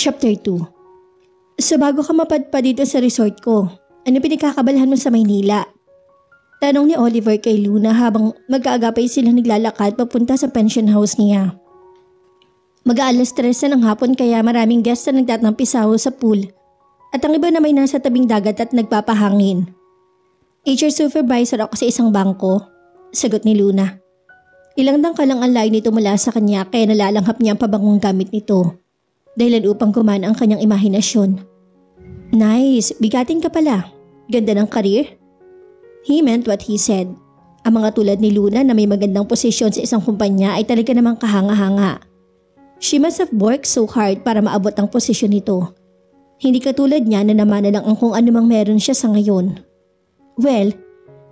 Chapter 2. So bago ka mapadpa dito sa resort ko, ano pinagkakabalahan mo sa Maynila? Tanong ni Oliver kay Luna habang mag-aagapay sila naglalakad papunta sa pension house niya. Mag-aalas 3 na ng hapon kaya maraming guests na nagtatampisaw sa pool at ang iba na may nasa tabing dagat at nagpapahangin. HR supervisor ako sa isang bangko, sagot ni Luna. Ilang dangkal lang ang layo nito mula sa kanya kaya nalalanghap niya ang pabangong gamit nito. Dahilan upang gumana ang kanyang imahinasyon. Nice, bigatin ka pala. Ganda ng career. He meant what he said. Ang mga tulad ni Luna na may magandang posisyon sa isang kumpanya ay talaga namang kahanga-hanga. She must have worked so hard para maabot ang posisyon nito. Hindi katulad niya na naman na lang ang kung ano mang meron siya sa ngayon. Well,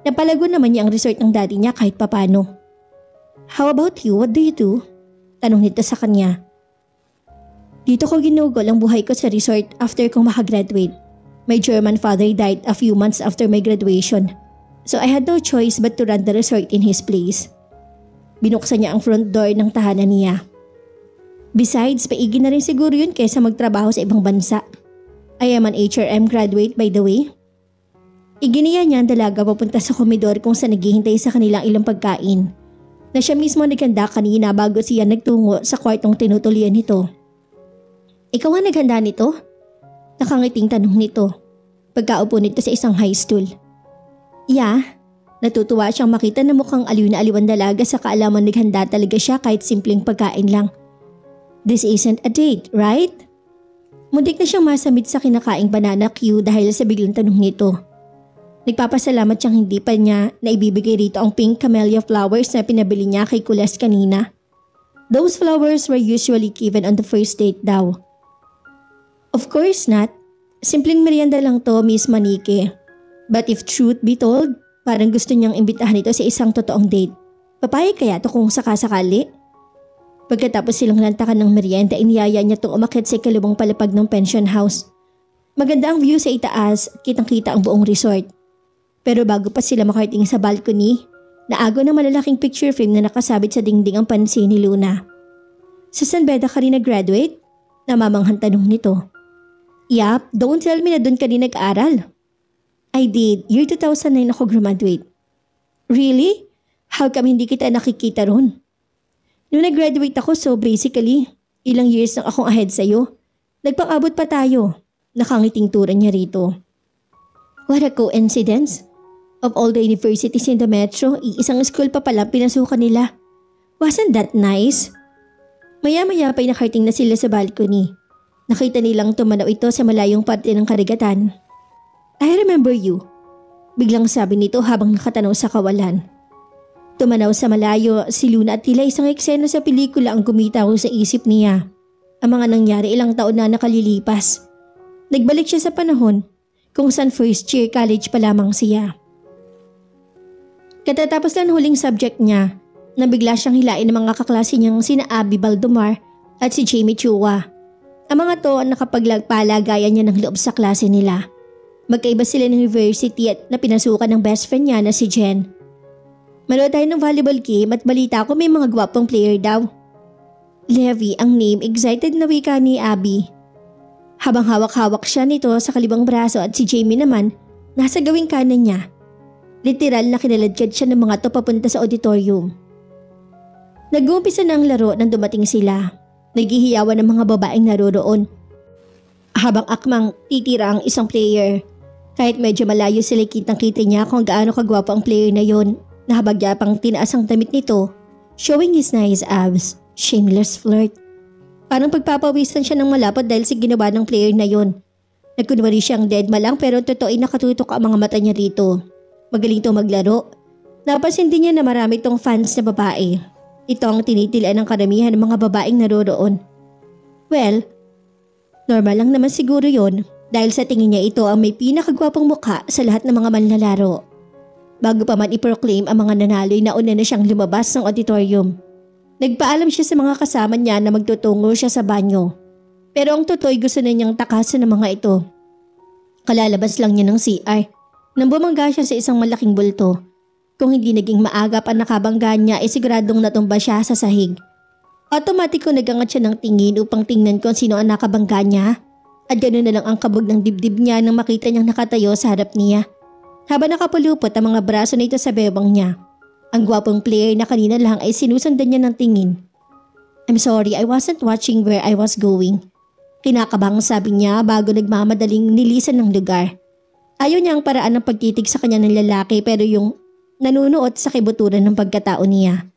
napalago naman niya ang resort ng daddy niya kahit papano. How about you? What do you do? Tanong nito sa kanya. Dito ko ginugol ang buhay ko sa resort after kong makagraduate. My German father died a few months after my graduation. So I had no choice but to run the resort in his place. Binuksan niya ang front door ng tahanan niya. Besides, paigi na rin siguro yun kaysa magtrabaho sa ibang bansa. I am an HRM graduate by the way. Iginiya niya ang dalaga papunta sa komedor kung saan naghihintay sa kanilang ilang pagkain. Na siya mismo naghanda kanina bago siya nagtungo sa kwartong tinutulian nito. Ikaw ang naghanda nito? Nakangiting tanong nito. Pagkaupo nito sa isang high stool. Yeah, natutuwa siyang makita na mukhang aliw na aliw ang dalaga sa kaalaman naghanda talaga siya kahit simpleng pagkain lang. This isn't a date, right? Muntik na siyang masamit sa kinakaing banana cue dahil sa biglang tanong nito. Nagpapasalamat siyang hindi pa niya na ibibigay rito ang pink camellia flowers na pinabili niya kay Kulas kanina. Those flowers were usually given on the first date daw. Of course not. Simpleng merienda lang to, Miss Manike. But if truth be told, parang gusto niyang imbitahan ito sa isang totoong date. Papayag kaya to kung sakasakali? Pagkatapos silang lantakan ng merienda, iniyaya niya itong umakyat sa ikalawang palapag ng pension house. Maganda ang view sa itaas, kitang-kita ang buong resort. Pero bago pa sila makarating sa balcony, naago ng malalaking picture frame na nakasabit sa dingding ang pansin ni Luna. Sa San Beda ka rin nag-graduate? Namamanghan tanong nito. Yap, don't tell me na doon ka din nag-aral. I did. Year 2009 ako graduate. Really? How come hindi kita nakikita ron? Noong nag-graduate ako so basically, ilang years lang akong ahead sa'yo. Nagpang-abot pa tayo. Nakangiting turan niya rito. What a coincidence. Of all the universities in the metro, iisang school pa pala pinasukan nila. Wasn't that nice? Maya-maya pa'y nakarating na sila sa balcony. Nakita nilang tumanaw ito sa malayong parte ng karagatan. I remember you. Biglang sabi nito habang nakatanaw sa kawalan. Tumanaw sa malayo si Luna at tila isang eksena sa pelikula ang gumitaw sa isip niya. Ang mga nangyari ilang taon na nakalilipas. Nagbalik siya sa panahon kung saan first year college pa lamang siya. Katatapos ng huling subject niya, nabigla siyang hilain ng mga kaklase niyang sina Abby Baldomar at si Jamie Chua. Ang mga to ang nakapaglagpalagayan niya ng loob sa klase nila. Magkaiba sila ng university at napinasukan ng best friend niya na si Jen. Manood tayo ng volleyball game at balita ko may mga gwapong player daw. Levi ang name, excited na wika ni Abby. Habang hawak-hawak siya nito sa kalibang braso at si Jamie naman nasa gawing kanan niya. Literal na kinaladkad siya ng mga to papunta sa auditorium. Nag-uumpisa na ang laro nang dumating sila. Naghihiyawan ng mga babaeng naroroon. Habang akmang titira ang isang player. Kahit medyo malayo sila kitang-kita niya kung gaano kagwapo ang player na yon. Nahabagya pang tinaas ang damit nito, showing his nice abs. Shameless flirt. Parang pagpapawisan siya ng malapad dahil sa ginawa ng player na yon. Nagkunwari siyang dead malang pero totoo ay nakatutok ang mga mata niya rito. Magaling to maglaro. Napansin din niya na marami tong fans na babae. Ito ang tinitilaan ng karamihan ng mga babaeng naroroon. Well, normal lang naman siguro yon dahil sa tingin niya ito ang may pinakagwapong mukha sa lahat ng mga manlalaro. Bago pa man i-proclaim ang mga nanalo'y nauna na siyang lumabas ng auditorium. Nagpaalam siya sa mga kasama niya na magtutungo siya sa banyo. Pero ang toto'y gusto na niyang takasan ng mga ito. Kalalabas lang niya ng CR nang bumangga siya sa isang malaking bulto. Kung hindi naging maagap ang nakabangga niya ay siguradong natumba siya sa sahig. Automatic ko nagangat siya ng tingin upang tingnan kung sino ang nakabangga niya. At ganoon na lang ang kabog ng dibdib niya nang makita niyang nakatayo sa harap niya. Habang nakapulupot ang mga braso na ito sa bewang niya. Ang gwapong player na kanina lang ay sinusundan niya ng tingin. I'm sorry, I wasn't watching where I was going. Kinakabang sabi niya bago nagmamadaling nilisan ng lugar. Ayaw niya ang paraan ng pagtitig sa kanya ng lalaki pero yung nanunuot sa kibuturan ng pagkatao niya.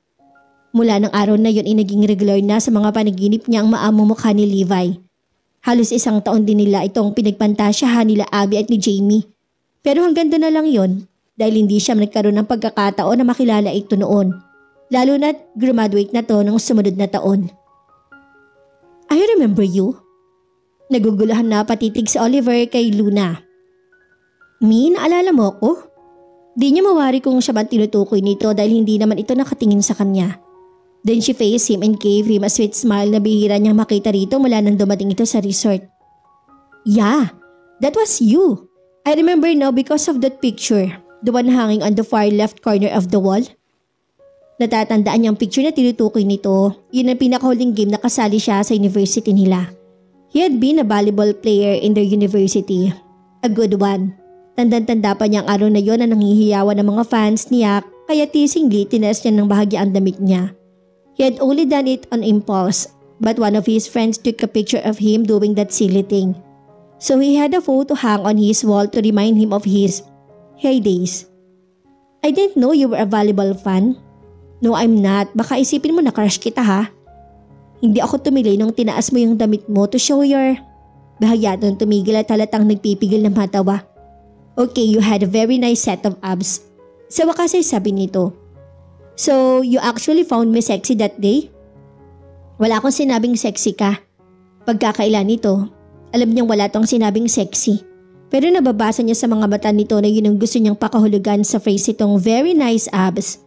Mula ng araw na yun ay naging regular na sa mga panaginip niya ang maamong mukha ni Levi. Halos 1 taon din nila itong pinagpantasyahan nila Abby at ni Jamie. Pero hanggang doon na lang yun dahil hindi siya nagkaroon ng pagkakataon na makilala ito noon. Lalo na't graduate na to ng sumunod na taon. I remember you. Nagugulahan na patitig si Oliver kay Luna. Mi, naalala mo ako? Di niya mawari kung siya ba tinutukoy nito dahil hindi naman ito nakatingin sa kanya. Then she faced him and gave him a sweet smile na bihira niyang makita rito mula nang dumating ito sa resort. Yeah, that was you. I remember now because of that picture, the one hanging on the far left corner of the wall. Natatandaan niyang picture na tinutukoy nito, yun ang pinakahuling game na kasali siya sa university nila. He had been a volleyball player in their university. A good one. Tandang-tanda pa niya ang araw na yon na nanghihiyawan ng mga fans niya kaya teasingly tinaas niya ng bahagya ang damit niya. He had only done it on impulse, but one of his friends took a picture of him doing that silly thing. So he had a photo hang on his wall to remind him of his heydays. I didn't know you were a volleyball fan. No, I'm not. Baka isipin mo na crush kita ha. Hindi ako tumili nung tinaas mo yung damit mo to show your... Bahagya doon tumigil at halatang nagpipigil ng matawa. Okay, you had a very nice set of abs. Sa wakas ay sabi nito. So, you actually found me sexy that day? Wala akong sinabing sexy ka. Pagkakailan nito, alam niyang wala tong sinabing sexy. Pero nababasa niya sa mga mata nito na yun ang gusto niyang pakahulugan sa phrase itong very nice abs.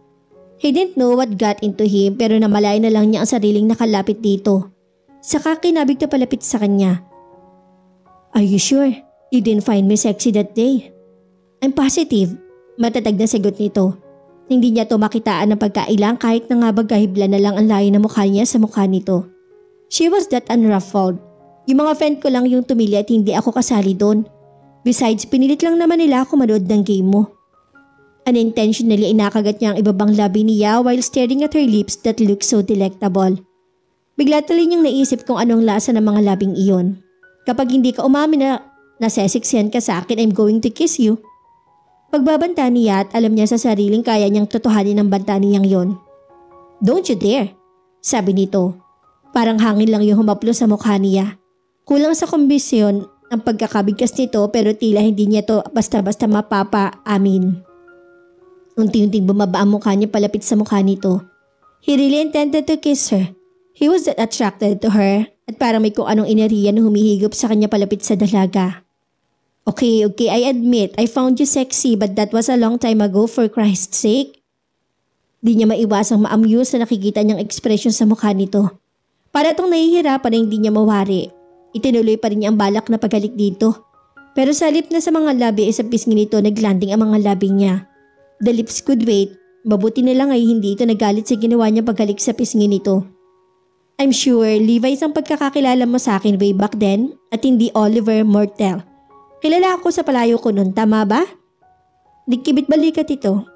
He didn't know what got into him pero namalay na lang niya ang sariling nakalapit dito. Saka kinabig na palapit sa kanya. Are you sure you didn't find me sexy that day? I'm positive. Matatag na sagot nito. Hindi niya to makitaan ng pagkailang kahit na nga bagahibla na lang ang layo ng mukha niya sa mukha nito. She was that unruffled. Yung mga friend ko lang yung tumili at hindi ako kasali doon. Besides, pinilit lang naman nila ako manood ng game mo. Unintentionally inakagat niya ang ibabang labi niya while staring at her lips that looked so delectable. Bigla tuloy niyang naisip kung anong lasa ng mga labing iyon. Kapag hindi ka umamin na nasesiksihan ka sa akin, I'm going to kiss you. Pagbabanta niya at alam niya sa sariling kaya niyang totohanin ang banta niyang yon. Don't you dare, sabi nito. Parang hangin lang yung humaplo sa mukha niya. Kulang sa kombisyon ang pagkakabigkas nito pero tila hindi niya to basta-basta mapapa-amin. Unti-unting bumaba ang mukha niya palapit sa mukha nito. He really intended to kiss her. He was that attracted to her at parang may kung anong ineriya na humihigop sa kanya palapit sa dalaga. Okay, I admit, I found you sexy but that was a long time ago for Christ's sake. Di niya maiwasang ma-amuse na nakikita niyang ekspresyon sa mukha nito. Para itong nahihirapan na hindi niya mawari. Itinuloy pa rin niya ang balak na paghalik dito. Pero sa halip na sa mga labi ay sa pisngi nito naglanding ang mga labi niya. The lips could wait. Mabuti na lang ay hindi ito nagalit sa ginawa niya paghalik sa pisngi nito. I'm sure Levi ang pagkakakilala mo sa akin way back then at hindi Oliver Mortel. Kilala ako sa palayo ko nun, tama ba? Nagkibit balikat ito.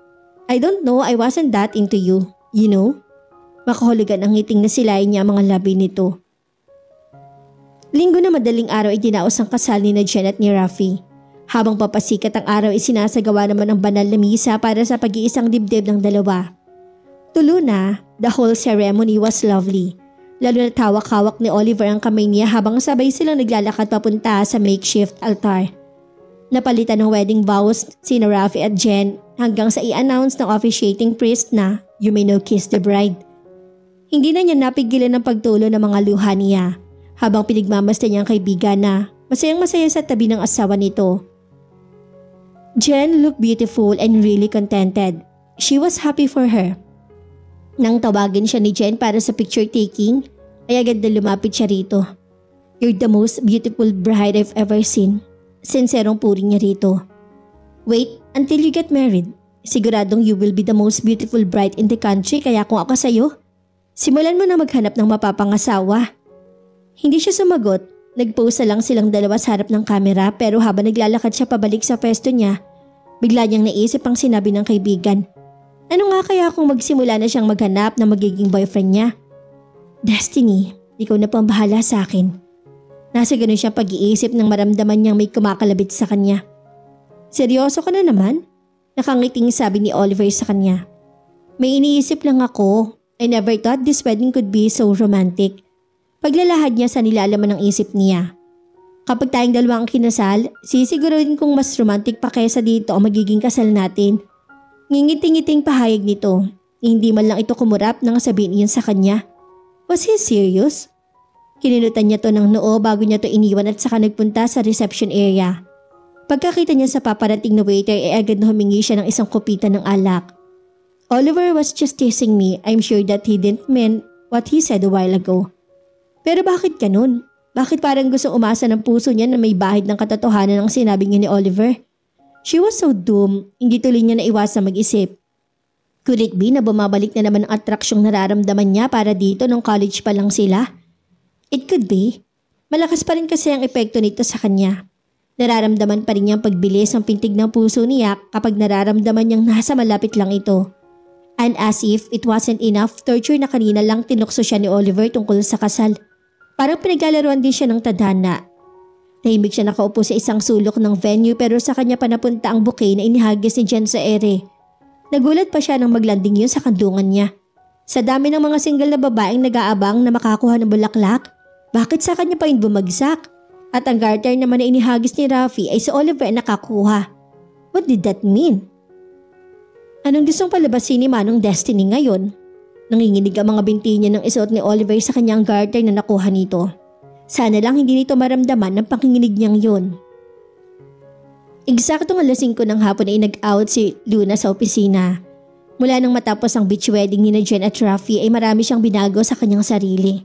I don't know, I wasn't that into you, you know? Makahulugan ang ngiting na silayin niya ang mga labi nito. Linggo na madaling araw ay dinaos ang kasal ni Jen at ni Rafi. Habang papasikat ang araw ay sinasagawa naman ang banal na misa para sa pag-iisang dibdib ng dalawa. Tulo na, the whole ceremony was lovely. Lalo na hawak-hawak ni Oliver ang kamay niya habang sabay silang naglalakad papunta sa makeshift altar. Napalitan ng wedding vows sina Rafi at Jen hanggang sa i-announce ng officiating priest na you may now kiss the bride. Hindi na niya napigilan ng pagtulo ng mga luha niya habang pinigmamasta niya ang kaibigan na masayang-masaya sa tabi ng asawa nito. Jen looked beautiful and really contented. She was happy for her. Nang tawagin siya ni Jen para sa picture taking, ay agad na lumapit siya rito. You're the most beautiful bride I've ever seen. Sinserong puri niya rito. Wait until you get married. Siguradong you will be the most beautiful bride in the country kaya kung ako sa'yo. Simulan mo na maghanap ng mapapangasawa. Hindi siya sumagot. Nagpose lang silang dalawa sa harap ng kamera pero habang naglalakad siya pabalik sa pwesto niya, bigla niyang naisip ang sinabi ng kaibigan. Ano nga kaya kung magsimula na siyang maghanap ng magiging boyfriend niya? Destiny, ikaw na po ang bahala sa akin. Nasa ganun siyang pag-iisip nang maramdaman niyang may kumakalabit sa kanya. Seryoso ka na naman? Nakangiting sabi ni Oliver sa kanya. May iniisip lang ako. I never thought this wedding could be so romantic. Paglalahad niya sa nilalaman ng isip niya. Kapag tayong dalawa ang kinasal, sisiguruhin kong mas romantic pa kaysa dito ang magiging kasal natin. Ngingiti-ngiting pahayag nito. Hindi man lang ito kumurap nang sabihin iyon sa kanya. Was he serious? Kininutan niya to ng noo bago niya to iniwan at saka nagpunta sa reception area. Pagkakita niya sa paparating na waiter ay agad na humingi siya ng isang kupitan ng alak. Oliver was just teasing me. I'm sure that he didn't mean what he said a while ago. Pero bakit ganun? Bakit parang gusto umasa ng puso niya na may bahid ng katotohanan ang sinabi niya ni Oliver? She was so doomed, hindi tuloy niya naiwasan mag-isip. Could it be na bumabalik na naman ang atraksyong nararamdaman niya para dito nung college pa lang sila? It could be. Malakas pa rin kasi ang epekto nito sa kanya. Nararamdaman pa rin niyang pagbilis ang pintig ng puso niya kapag nararamdaman niyang nasa malapit lang ito. And as if it wasn't enough, torture na kanina lang tinukso siya ni Oliver tungkol sa kasal. Parang pinaglalaruan din siya ng tadhana. Tahimik siya nakaupo sa isang sulok ng venue pero sa kanya pa napunta ang bouquet na inihagis ni Jen sa ere. Nagulat pa siya nang maglanding yun sa kandungan niya. Sa dami ng mga single na babaeng nag-aabang na makakuha ng bulaklak, bakit sa kanya pa yun bumagsak? At ang garter naman na inihagis ni Rafi ay si Oliver na nakakuha. What did that mean? Anong gustong palabasin ni Manong Destiny ngayon? Nanginginig ang mga binti niya nang isuot ni Oliver sa kanyang garter na nakuha nito. Sana lang hindi nito maramdaman ng pakinginig niyang yun. Eksaktong 5:00 ng hapon ay nag-out si Luna sa opisina. Mula nang matapos ang beach wedding ni Jen at Rafi ay marami siyang binago sa kanyang sarili.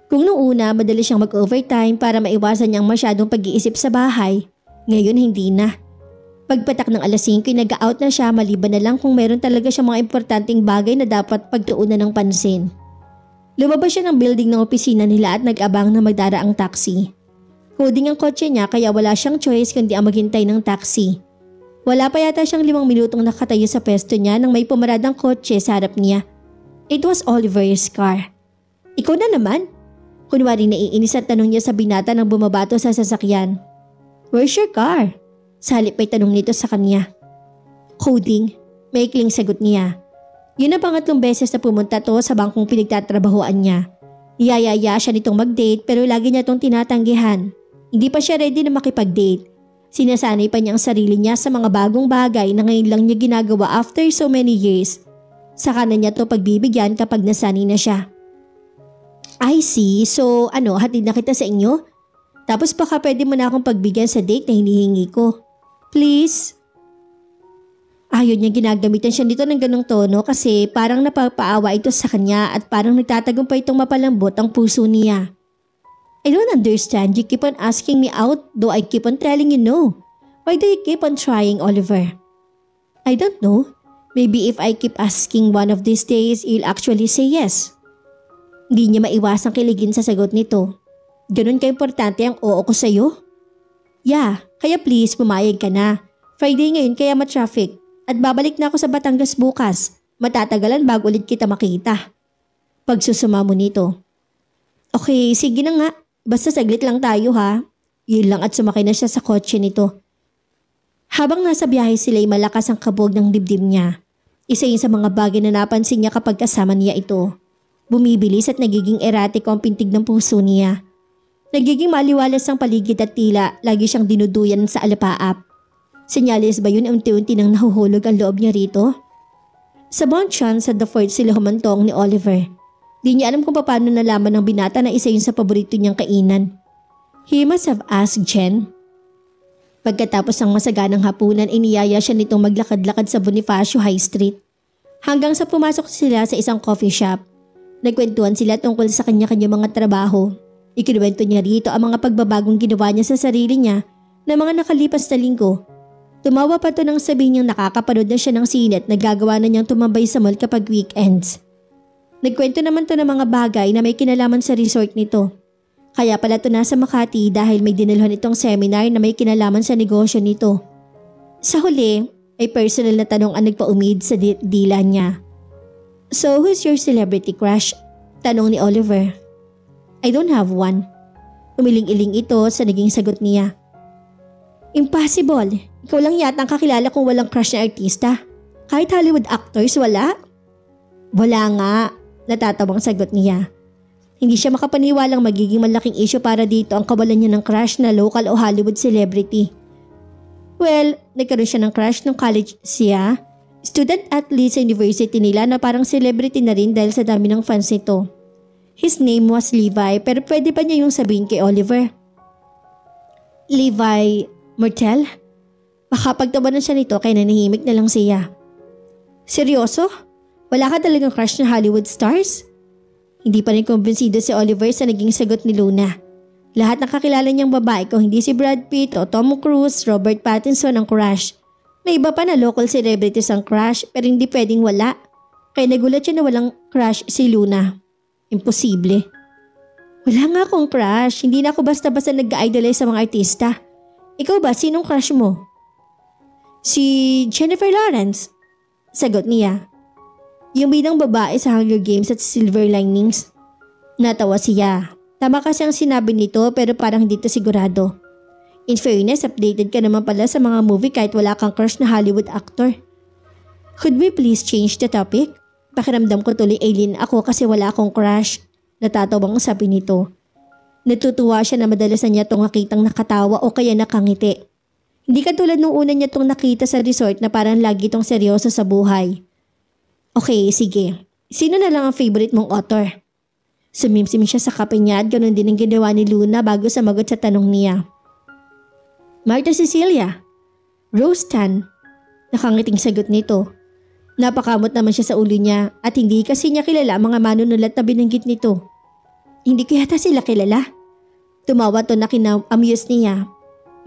Kung noong una madali siyang mag-overtime para maiwasan niyang masyadong pag-iisip sa bahay, ngayon hindi na. Pagpatak ng 5:00 ay nag-out na siya maliban na lang kung meron talaga siyang mga importanteng bagay na dapat pagtuunan ng pansin. Lumabas siya ng building ng opisina nila at nag-abang na magdara ang taxi. Holding ang kotse niya kaya wala siyang choice kundi ang maghintay ng taxi. Wala pa yata siyang 5 minutong nakatayo sa pesto niya nang may pumaradang kotse sa harap niya. It was Oliver's car. Ikaw na naman? Kunwari naiinis at tanong niya sa binata nang bumabato sa sasakyan. Where's your car? Sa halip ay tanong nito sa kanya. Coding, maikling sagot niya. Yun ang pangatlong beses na pumunta to sa bangkong pinagtatrabahoan niya. Iyayaya siya nitong mag-date pero lagi niya itong tinatanggihan. Hindi pa siya ready na makipag-date. Sinasanay pa niya ang sarili niya sa mga bagong bagay na ngayon lang niya ginagawa after so many years. Saka na niya to pagbibigyan kapag nasanay na siya. I see, so hatid na kita sa inyo? Tapos baka pwede mo na akong pagbigyan sa date na hinihingi ko. Please? Ayaw niya ginagamitan siya nito ng ganong tono kasi parang napapaawa ito sa kanya at parang nagtatagumpay itong mapalambot ang puso niya. I don't understand. You keep on asking me out though I keep on telling you no. Why do you keep on trying, Oliver? I don't know. Maybe if I keep asking one of these days, you'll actually say yes. Hindi niya maiwasang kiligin sa sagot nito. Ganun ka-importante ang oo ko sa'yo? Yeah, kaya please pumayag ka na. Friday ngayon kaya ma-traffic at babalik na ako sa Batangas bukas. Matatagalan bago ulit kita makita. Pagsusuma mo nito. Okay, sige na nga. Basta saglit lang tayo ha. Yun lang at sumakay na siya sa kotse nito. Habang nasa biyahe sila ay malakas ang kabog ng dibdib niya. Isa yun sa mga bagay na napansin niya kapag kasama niya ito. Bumibilis at nagiging erratic ang pintig ng puso niya. Nagiging maliwalas ang paligid at tila lagi siyang dinuduyan sa alapaap. Senyales ba yun unti-unti nang nahuhulog ang loob niya rito? Sa Bonchon sa The Fort sila humantong ni Oliver. Di niya alam kung paano nalaman ng binata na isa yun sa paborito niyang kainan. He must have asked Jen. Pagkatapos ng masaganang hapunan, iniyaya siya nitong maglakad-lakad sa Bonifacio High Street. Hanggang sa pumasok sila sa isang coffee shop. Nagkwentuhan sila tungkol sa kanya-kanya mga trabaho. Ikinuwento niya rito ang mga pagbabagong ginawa niya sa sarili niya na mga nakalipas na linggo. Tumawa pa to nang sabihin niyang nakakapanood na siya ng sine at nagagawa na niyang tumambay sa mall kapag weekends. Nagkwento naman to ng mga bagay na may kinalaman sa resort nito. Kaya pala to nasa Makati dahil may dinalhan itong seminar na may kinalaman sa negosyo nito. Sa huli, ay personal na tanong ang nagpaumid sa dila niya. So who's your celebrity crush? Tanong ni Oliver. I don't have one. Umiling-iling ito sa naging sagot niya. Impossible. Ikaw lang yata ang kakilala kong walang crush na artista. Kahit Hollywood actors, wala? Wala nga, natatawang sagot niya. Hindi siya makapaniwalang magiging malaking issue para dito ang kawalan niya ng crush na local o Hollywood celebrity. Well, nagkaroon siya ng crush nung college siya. Student athlete sa university nila na parang celebrity na rin dahil sa dami ng fans nito. His name was Levi pero pwede pa niya yung sabihin kay Oliver. Levi Mertel? Baka pagtawanan siya nito kaya nanahimik na lang siya. Seryoso? Wala ka talagang crush na Hollywood stars? Hindi pa rin kumbinsido si Oliver sa naging sagot ni Luna. Lahat ng kakilala niyang babae kung hindi si Brad Pitt o Tom Cruise, Robert Pattinson ang crush. May iba pa na local celebrities ang crush pero hindi pwedeng wala. Kaya nagulat siya na walang crush si Luna. Imposible. Wala nga akong crush. Hindi na ako basta-basta nag-idolize sa mga artista. Ikaw ba? Sinong crush mo? Si Jennifer Lawrence. Sagot niya. Yung bidang babae sa Hunger Games at Silver Linings. Natawa siya. Tama kasi ang sinabi nito pero parang hindi to sigurado. In fairness, updated ka naman pala sa mga movie kahit wala kang crush na Hollywood actor. Could we please change the topic? Pakiramdam ko tuloy alien ako kasi wala akong crush. Natatawang sabi nito. Natutuwa siya na madalas na niya itong nakitang nakatawa o kaya nakangiti. Hindi katulad nung una niya itong nakita sa resort na parang lagi itong seryoso sa buhay. Okay, sige. Sino na lang ang favorite mong author? Sumimsim siya sa kape niya at ganoon din ang ginawa ni Luna bago sumagot sa tanong niya. Martha Cecilia. Rose Tan. Nakangiting sagot nito. Napakamot naman siya sa ulo niya at hindi kasi niya kilala ang mga manunulat na binanggit nito. Hindi ko yata sila kilala. Tumawa to na kina-amuse niya.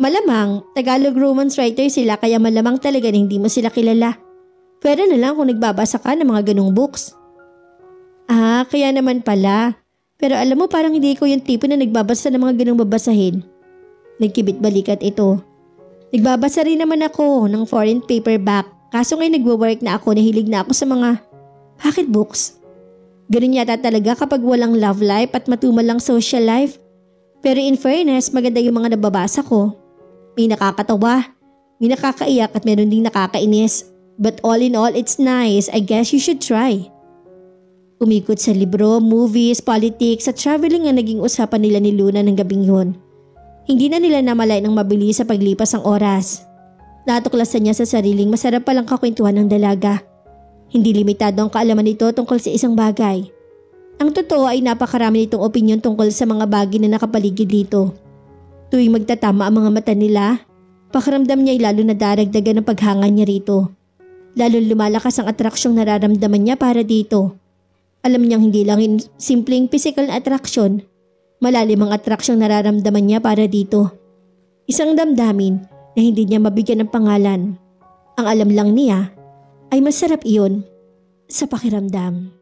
Malamang, Tagalog romance writer sila kaya malamang talaga na hindi mo sila kilala. Pwede na lang kung nagbabasa ka ng mga ganong books. Ah, kaya naman pala. Pero alam mo parang hindi ko yung tipo na nagbabasa ng mga ganong babasahin. Nagkibit balikat ito. Nagbabasa rin naman ako ng foreign paperback. Kaso ngayon nagwo-work na ako, nahilig na ako sa mga pocketbooks. Ganun yata talaga kapag walang love life at matumal lang social life. Pero in fairness, maganda yung mga nababasa ko. May nakakatawa, may nakakaiyak at meron ding nakakainis. But all in all, it's nice. I guess you should try. Umikot sa libro, movies, politics at traveling ang naging usapan nila ni Luna ng gabing yun. Hindi na nila namalay ng mabilis sa paglipas ang oras. Natuklasan niya sa sariling masarap palang kakwentuhan ng dalaga. Hindi limitado ang kaalaman nito tungkol sa isang bagay. Ang totoo ay napakarami nitong opinyon tungkol sa mga bagay na nakapaligid dito. Tuwing magtatama ang mga mata nila, pakiramdam niya ay lalo na daragdagan ng paghanga niya rito. Lalo lumalakas ang atraksyong nararamdaman niya para dito. Alam niyang hindi lang yung simpleng physical na atraksyon, malalim ang atraksyong nararamdaman niya para dito. Isang damdamin na hindi niya mabigyan ng pangalan. Ang alam lang niya ay masarap iyon sa pakiramdam.